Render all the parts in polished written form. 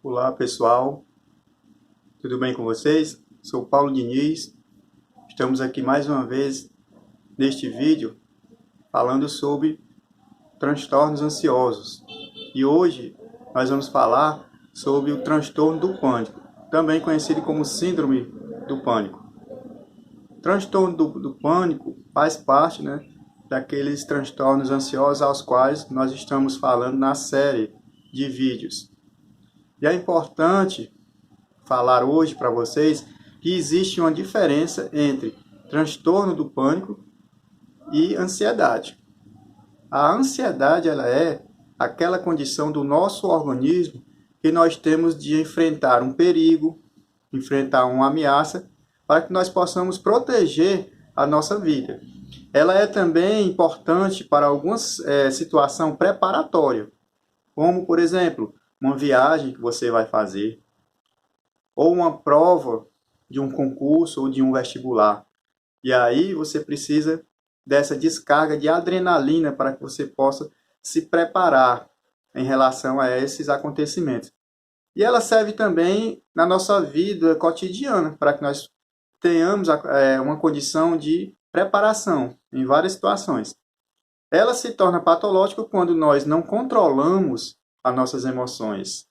Olá pessoal, tudo bem com vocês? Sou Paulo Diniz, estamos aqui mais uma vez neste vídeo falando sobre transtornos ansiosos. E hoje nós vamos falar sobre o transtorno do pânico, também conhecido como síndrome do pânico. O transtorno do pânico faz parte, daqueles transtornos ansiosos aos quais nós estamos falando na série de vídeos. E é importante falar hoje para vocês que existe uma diferença entre transtorno do pânico e ansiedade. A ansiedade ela é aquela condição do nosso organismo que nós temos de enfrentar um perigo, enfrentar uma ameaça, para que nós possamos proteger a nossa vida. Ela é também importante para alguma situação preparatória, como, por exemplo, uma viagem que você vai fazer, ou uma prova de um concurso ou de um vestibular. E aí você precisa dessa descarga de adrenalina para que você possa se preparar em relação a esses acontecimentos. E ela serve também na nossa vida cotidiana, para que nós tenhamos uma condição de preparação em várias situações. Ela se torna patológica quando nós não controlamos as nossas emoções,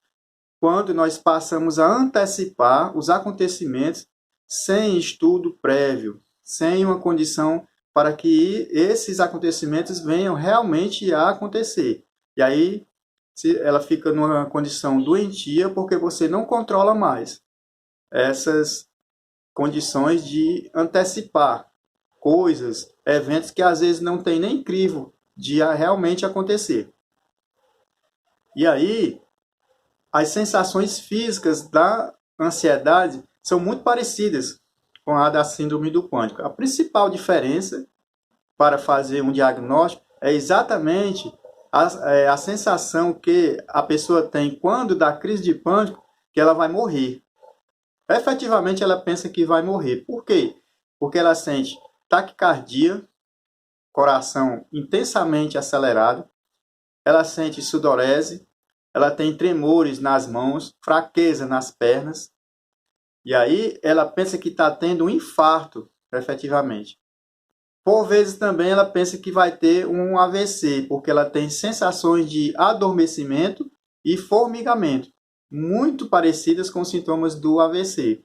quando nós passamos a antecipar os acontecimentos sem estudo prévio, sem uma condição para que esses acontecimentos venham realmente a acontecer. E aí ela fica numa condição doentia porque você não controla mais essas condições de antecipar coisas, eventos que às vezes não tem nem crivo de realmente acontecer. E aí as sensações físicas da ansiedade são muito parecidas com a da síndrome do pânico. A principal diferença para fazer um diagnóstico é exatamente a sensação que a pessoa tem quando dá crise de pânico, que ela vai morrer. Efetivamente, ela pensa que vai morrer. Por quê? Porque ela sente taquicardia, coração intensamente acelerado, ela sente sudorese, ela tem tremores nas mãos, fraqueza nas pernas, e aí ela pensa que está tendo um infarto, efetivamente. Por vezes também ela pensa que vai ter um AVC, porque ela tem sensações de adormecimento e formigamento, muito parecidas com os sintomas do AVC.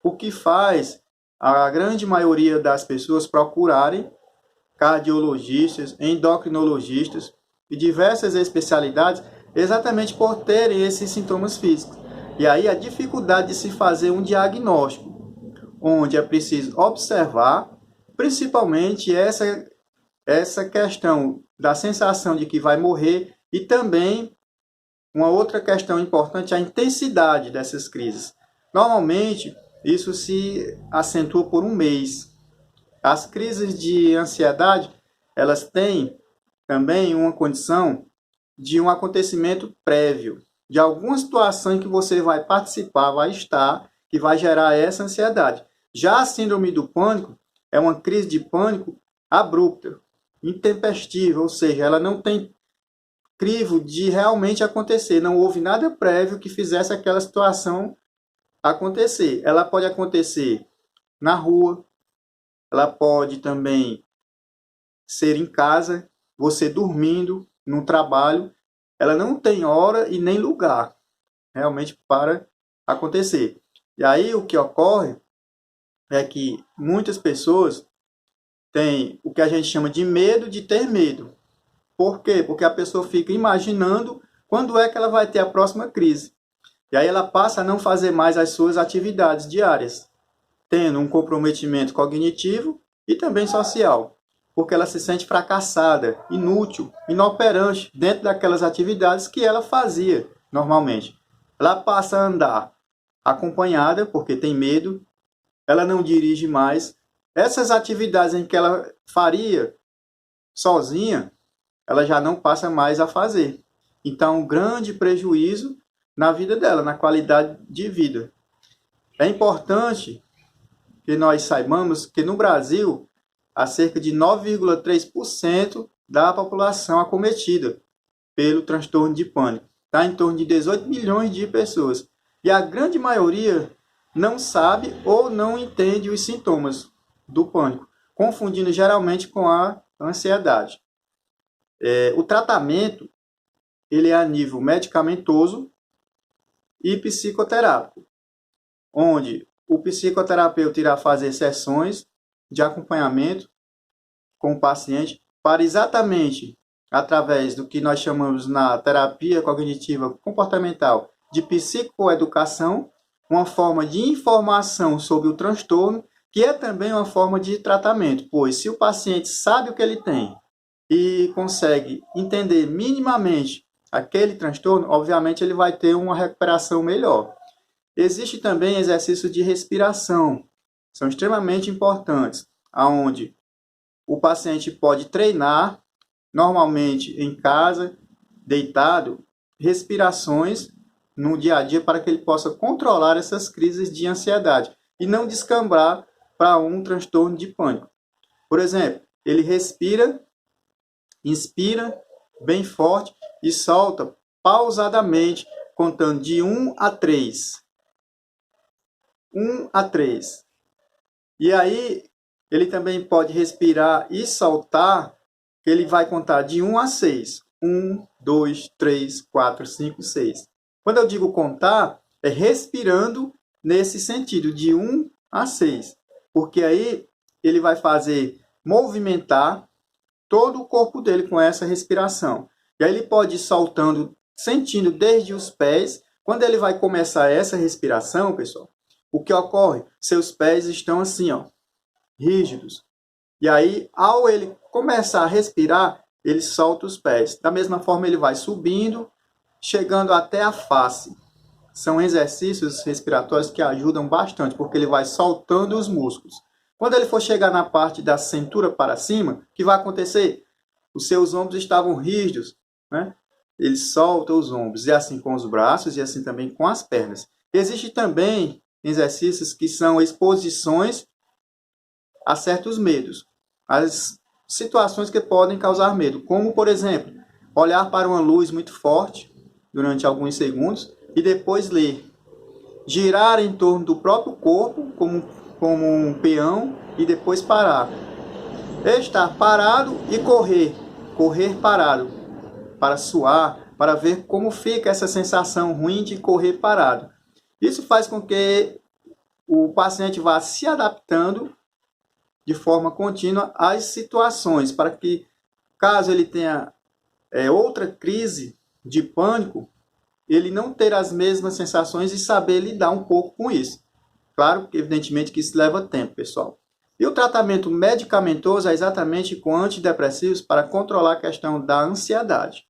O que faz a grande maioria das pessoas procurarem cardiologistas, endocrinologistas e diversas especialidades exatamente por terem esses sintomas físicos. E aí a dificuldade de se fazer um diagnóstico, onde é preciso observar, principalmente essa questão da sensação de que vai morrer e também uma outra questão importante, a intensidade dessas crises. Normalmente, isso se acentua por um mês. As crises de ansiedade, elas têm também uma condição de um acontecimento prévio, de alguma situação em que você vai participar, vai estar, que vai gerar essa ansiedade. Já a síndrome do pânico é uma crise de pânico abrupta, intempestiva, ou seja, ela não tem crivo de realmente acontecer, não houve nada prévio que fizesse aquela situação acontecer. Ela pode acontecer na rua, ela pode também ser em casa, você dormindo, no trabalho, ela não tem hora e nem lugar realmente para acontecer. E aí o que ocorre é que muitas pessoas têm o que a gente chama de medo de ter medo. Por quê? Porque a pessoa fica imaginando quando é que ela vai ter a próxima crise. E aí ela passa a não fazer mais as suas atividades diárias, tendo um comprometimento cognitivo e também social, porque ela se sente fracassada, inútil, inoperante dentro daquelas atividades que ela fazia normalmente. Ela passa a andar acompanhada, porque tem medo, ela não dirige mais. Essas atividades em que ela faria sozinha, ela já não passa mais a fazer. Então, um grande prejuízo na vida dela, na qualidade de vida. É importante que nós saibamos que no Brasil há cerca de 9,3% da população acometida pelo transtorno de pânico. Tá? Em torno de 18 milhões de pessoas. E a grande maioria não sabe ou não entende os sintomas do pânico, confundindo geralmente com a ansiedade. O tratamento ele é a nível medicamentoso e psicoterápico, onde o psicoterapeuta irá fazer sessões de acompanhamento com o paciente para exatamente através do que nós chamamos na terapia cognitiva comportamental de psicoeducação, uma forma de informação sobre o transtorno, que é também uma forma de tratamento, pois se o paciente sabe o que ele tem e consegue entender minimamente aquele transtorno, obviamente ele vai ter uma recuperação melhor. Existe também exercícios de respiração, são extremamente importantes, onde o paciente pode treinar, normalmente em casa, deitado, respirações no dia a dia para que ele possa controlar essas crises de ansiedade e não descambar para um transtorno de pânico. Por exemplo, ele respira, inspira bem forte e solta pausadamente, contando de 1 a 3. 1 a 3. E aí, ele também pode respirar e soltar, que ele vai contar de 1 a 6. 1, 2, 3, 4, 5, 6. Quando eu digo contar, é respirando nesse sentido, de 1 a 6. Porque aí ele vai fazer movimentar todo o corpo dele com essa respiração. E aí ele pode ir soltando, sentindo desde os pés. Quando ele vai começar essa respiração, pessoal, o que ocorre? Seus pés estão assim, ó, rígidos. E aí, ao ele começar a respirar, ele solta os pés. Da mesma forma, ele vai subindo, chegando até a face. São exercícios respiratórios que ajudam bastante, porque ele vai soltando os músculos. Quando ele for chegar na parte da cintura para cima, o que vai acontecer? Os seus ombros estavam rígidos, né? Ele solta os ombros, e assim com os braços, e assim também com as pernas. Existem também exercícios que são exposições a certos medos, as situações que podem causar medo, como, por exemplo, olhar para uma luz muito forte durante alguns segundos e depois ler, girar em torno do próprio corpo como um peão e depois parar, estar parado e correr parado, para suar, para ver como fica essa sensação ruim de correr parado. Isso faz com que o paciente vá se adaptando de forma contínua às situações, para que, caso ele tenha outra crise de pânico, ele não ter as mesmas sensações e saber lidar um pouco com isso. Claro, evidentemente que isso leva tempo, pessoal. E o tratamento medicamentoso é exatamente com antidepressivos para controlar a questão da ansiedade.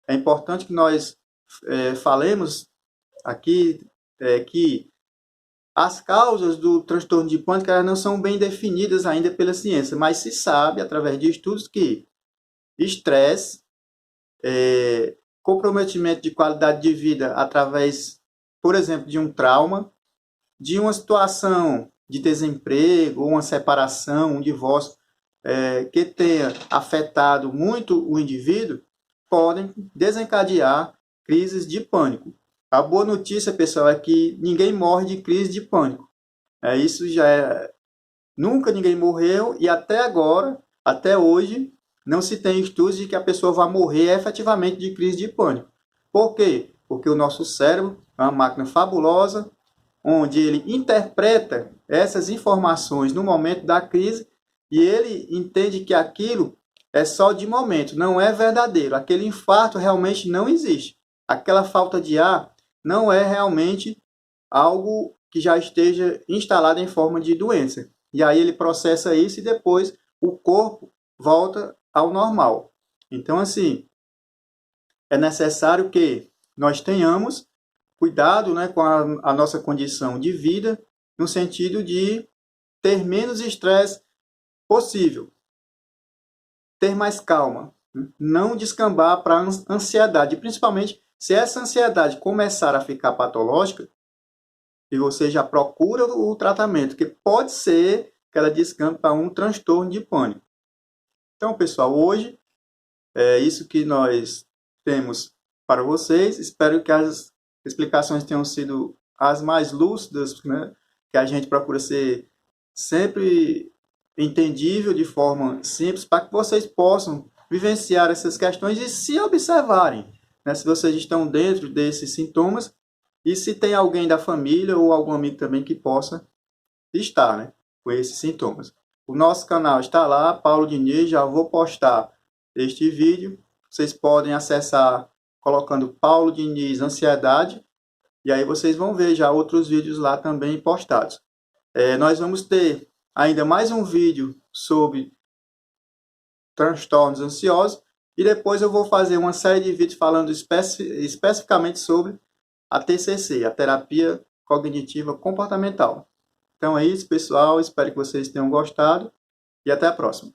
É importante que nós falemos aqui que as causas do transtorno de pânico não são bem definidas ainda pela ciência, mas se sabe, através de estudos, que estresse, comprometimento de qualidade de vida através, por exemplo, de um trauma, de uma situação de desemprego, uma separação, um divórcio, que tenha afetado muito o indivíduo, podem desencadear crises de pânico. A boa notícia, pessoal, é que ninguém morre de crise de pânico. Isso já nunca ninguém morreu e até agora, até hoje, não se tem estudos de que a pessoa vai morrer efetivamente de crise de pânico. Por quê? Porque o nosso cérebro é uma máquina fabulosa, onde ele interpreta essas informações no momento da crise e ele entende que aquilo é só de momento, não é verdadeiro. Aquele infarto realmente não existe. Aquela falta de ar não é realmente algo que já esteja instalado em forma de doença. E aí ele processa isso e depois o corpo volta ao normal. Então, assim, é necessário que nós tenhamos cuidado, né, com a nossa condição de vida, no sentido de ter menos estresse possível, ter mais calma, não descambar para a ansiedade, principalmente se essa ansiedade começar a ficar patológica, e você já procura o tratamento, que pode ser que ela descambe para um transtorno de pânico. Então, pessoal, hoje é isso que nós temos para vocês. Espero que as explicações tenham sido as mais lúcidas, né? Que a gente procura ser sempre entendível de forma simples, para que vocês possam vivenciar essas questões e se observarem, né? Se vocês estão dentro desses sintomas e se tem alguém da família ou algum amigo também que possa estar, né, com esses sintomas. O nosso canal está lá, Paulo Diniz, já vou postar este vídeo. Vocês podem acessar colocando Paulo Diniz Ansiedade, e aí vocês vão ver já outros vídeos lá também postados. Nós vamos ter ainda mais um vídeo sobre transtornos ansiosos, e depois eu vou fazer uma série de vídeos falando especificamente sobre a TCC, a Terapia Cognitiva Comportamental. Então é isso, pessoal. Espero que vocês tenham gostado e até a próxima.